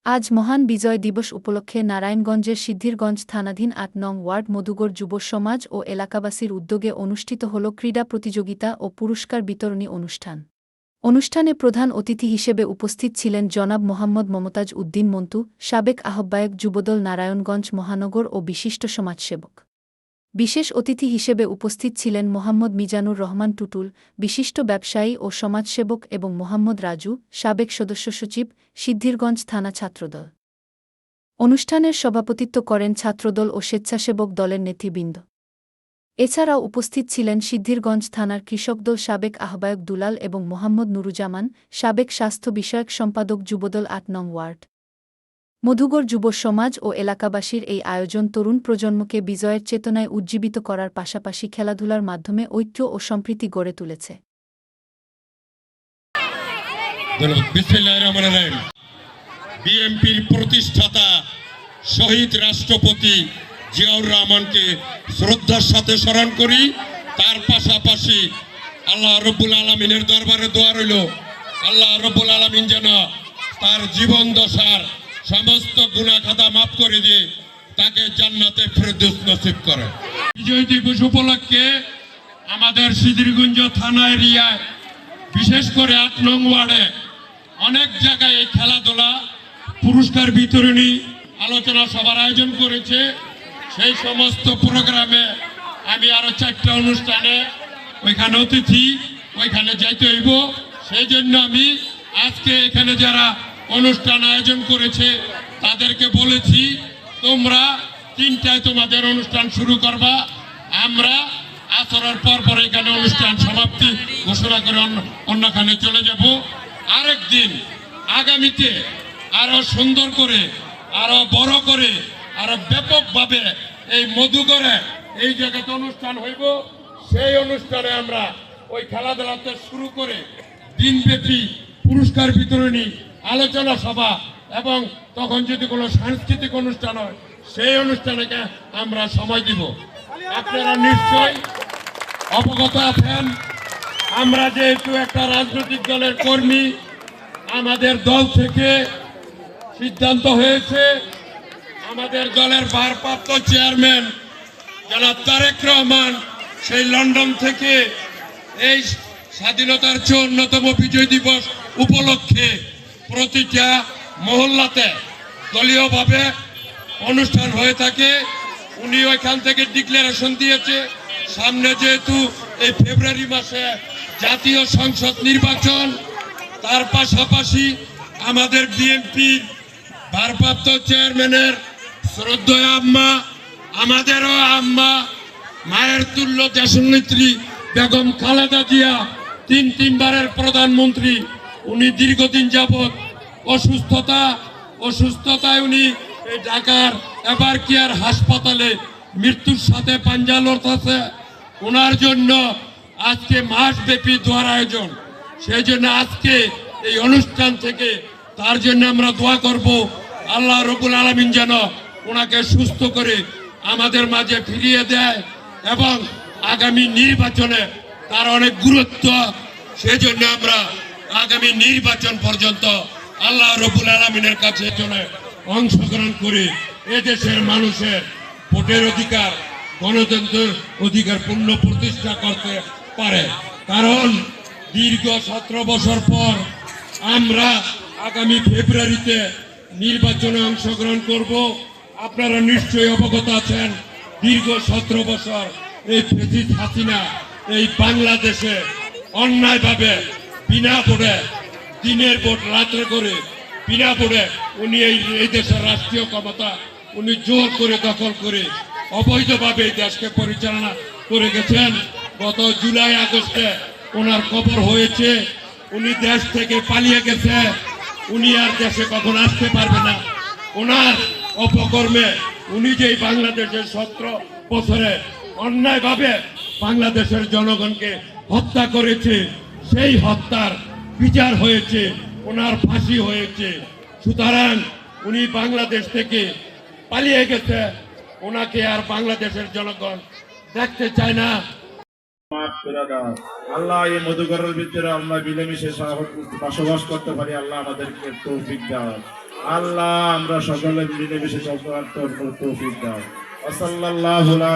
আজ মহান বিজয় দিবস উপলক্ষে নারায়ণগঞ্জের সিদ্ধিরগঞ্জ থানাধীন ৮ নং ওয়ার্ড মধুগড় যুব সমাজ ও এলাকাবাসীর উদ্যোগে অনুষ্ঠিত হল ক্রীড়া প্রতিযোগিতা ও পুরস্কার বিতরণী অনুষ্ঠান। অনুষ্ঠানে প্রধান অতিথি হিসেবে উপস্থিত ছিলেন জনাব মোহাম্মদ মমতাজ উদ্দিন মন্টু, সাবেক আহ্বায়ক যুবদল নারায়ণগঞ্জ মহানগর ও বিশিষ্ট সমাজসেবক। বিশেষ অতিথি হিসেবে উপস্থিত ছিলেন মোহাম্মদ মিজানুর রহমান টুটুল, বিশিষ্ট ব্যবসায়ী ও সমাজসেবক এবং মোহাম্মদ রাজু, সাবেক সদস্য সচিব, সিদ্ধিরগঞ্জ থানা ছাত্রদল। অনুষ্ঠানের সভাপতিত্ব করেন ছাত্রদল ও স্বেচ্ছাসেবক দলের নেতৃবৃন্দ। এছাড়াও উপস্থিত ছিলেন সিদ্ধিরগঞ্জ থানার কৃষকদল সাবেক আহ্বায়ক দুলাল এবং মোহাম্মদ নুরুজ্জামান, সাবেক স্বাস্থ্য বিষয়ক সম্পাদক যুবদল ৮ নং ওয়ার্ড মধুগড় যুব সমাজ ও এলাকাবাসীর এই আয়োজন তরুণ প্রজন্মকে বিজয়ের চেতনায় উজ্জীবিত করার পাশাপাশি খেলাধুলার মাধ্যমে ঐক্য ও সম্প্রীতি গড়ে তুলেছে। বিএনপির প্রতিষ্ঠাতা শহীদ রাষ্ট্রপতি জিয়াউর রহমানকে শ্রদ্ধার সাথে স্মরণ করি। তার পাশাপাশি আল্লাহ রব্বুল আলামিনের দরবারে দোয়া রইল, আল্লাহ রব্বুল আলামিন যেন তার জীবন দশার সমস্ত গুনাহ খাতা মাফ করে দিয়ে তাকে জান্নাতে ফেরদৌস নসিব করে। বিজয় দিবস উপলক্ষে আমাদের সিদ্ধিরগঞ্জ থানা এরিয়ায় বিশেষ করে ৮ নং ওয়ার্ডে অনেক জায়গায় এই খেলাধুলা পুরস্কার বিতরণী আলোচনা সভার আয়োজন করেছে। সেই সমস্ত প্রোগ্রামে আমি আরো 4টা অনুষ্ঠানে ওইখানে অতিথি ওইখানে যাইতে হইব। সেই জন্য আমি আজকে এখানে যারা অনুষ্ঠান আয়োজন করেছে তাদেরকে বলেছি, তোমরা 3টায় তোমাদের অনুষ্ঠান শুরু করবা, আমরা আসরের পর এখানে অনুষ্ঠান সমাপ্তি ঘোষণা করে অন্যখানে চলে যাব। আরেকদিন আগামীতে আরো সুন্দর করে, আরো বড় করে, আরো ব্যাপকভাবে এই মধুগড়ে এই জায়গাতে অনুষ্ঠান হইব। সেই অনুষ্ঠানে আমরা ওই খেলাধুলাতে শুরু করে দিনব্যাপী পুরস্কার বিতরণী আলোচনা সভা এবং তখন যদি কোনো সাংস্কৃতিক অনুষ্ঠান হয় সেই অনুষ্ঠানে আমরা সময় দিব। আপনারা নিশ্চয় অবগত আছেন, আমরা যেহেতু একটা রাজনৈতিক দলের কর্মী, আমাদের দল থেকে সিদ্ধান্ত হয়েছে আমাদের দলের ভারপ্রাপ্ত চেয়ারম্যান জনাব তারেক রহমান সেই লন্ডন থেকে এই স্বাধীনতার 54তম বিজয় দিবস উপলক্ষে প্রতিটা মহল্লাতে দলীয়ভাবে অনুষ্ঠান হয়ে থাকে। উনি ওইখান থেকে ডিক্লারেশন দিয়েছে, সামনে যেহেতু এই ফেব্রুয়ারি মাসে জাতীয় সংসদ নির্বাচন, তার পাশাপাশি আমাদের বিএনপির ভারপ্রাপ্ত চেয়ারম্যানের শ্রদ্ধেয় আম্মা, আমাদেরও আম্মা, মায়ের তুল্য দেশনেত্রী বেগম খালেদা জিয়া, তিনবারের প্রধানমন্ত্রী, উনি দীর্ঘদিন যাবৎ অসুস্থতায় উনি এই ঢাকার এভার কেয়ার হাসপাতালে মৃত্যুর সাথে পাঞ্জা লড়তেছে। ওনার জন্য আজকে মাসব্যাপী দোয়ার আয়োজন। সেই জন্য আজকে এই অনুষ্ঠান থেকে তার জন্য আমরা দোয়া করব, আল্লাহ রব্বুল আলামিন যেন ওনাকে সুস্থ করে আমাদের মাঝে ফিরিয়ে দেয় এবং আগামী নির্বাচনে তার অনেক গুরুত্ব। সেই জন্য আমরা আগামী নির্বাচন পর্যন্ত আল্লাহ রব্বুল আলামিনের কাছে অংশগ্রহণ করে এদেশের মানুষের ভোটের অধিকার, গণতন্ত্রের অধিকার পূর্ণ প্রতিষ্ঠা করতে পারে। কারণ দীর্ঘ 17 বছর পর আমরা আগামী ফেব্রুয়ারিতে নির্বাচনে অংশগ্রহণ করব। আপনারা নিশ্চয়ই অবগত আছেন, দীর্ঘ 17 বছর এই ফ্যাসিস্ট হাসিনা এই বাংলাদেশে অন্যায়ভাবে বিনা ভোটে, দিনের ভোট রাত্রে করে বিনা ভোটে উনি এই দেশের রাষ্ট্রীয় ক্ষমতা উনি জোর করে দখল করে অবৈধভাবে এই দেশকে পরিচালনা করে গেছেন। গত জুলাই আগস্টে ওনার কবর হয়েছে, উনি দেশ থেকে পালিয়ে গেছে, উনি আর দেশে কখন আসতে পারবে না। ওনার অপকর্মে উনি যেই বাংলাদেশের 17 বছরে অন্যায়ভাবে বাংলাদেশের জনগণকে হত্যা করেছে, সেই হত্যার বিচার হয়েছে, ওনার ফাঁসি হয়েছে। সুতরাং উনি বাংলাদেশ থেকে পালিয়ে গেছে, ওনাকে আর বাংলাদেশের জনগণ দেখতে চায় না। আল্লাহ এই মধুগড়ের ভিতরে আমরা মিলেমিশে বসবাস করতে পারি, আল্লাহ আমাদেরকে তৌফিক দাও। আল্লাহ আমরা সকলে মিলেমিশে তৌফিক দাও। ওয়া সাল্লাল্লাহু আলা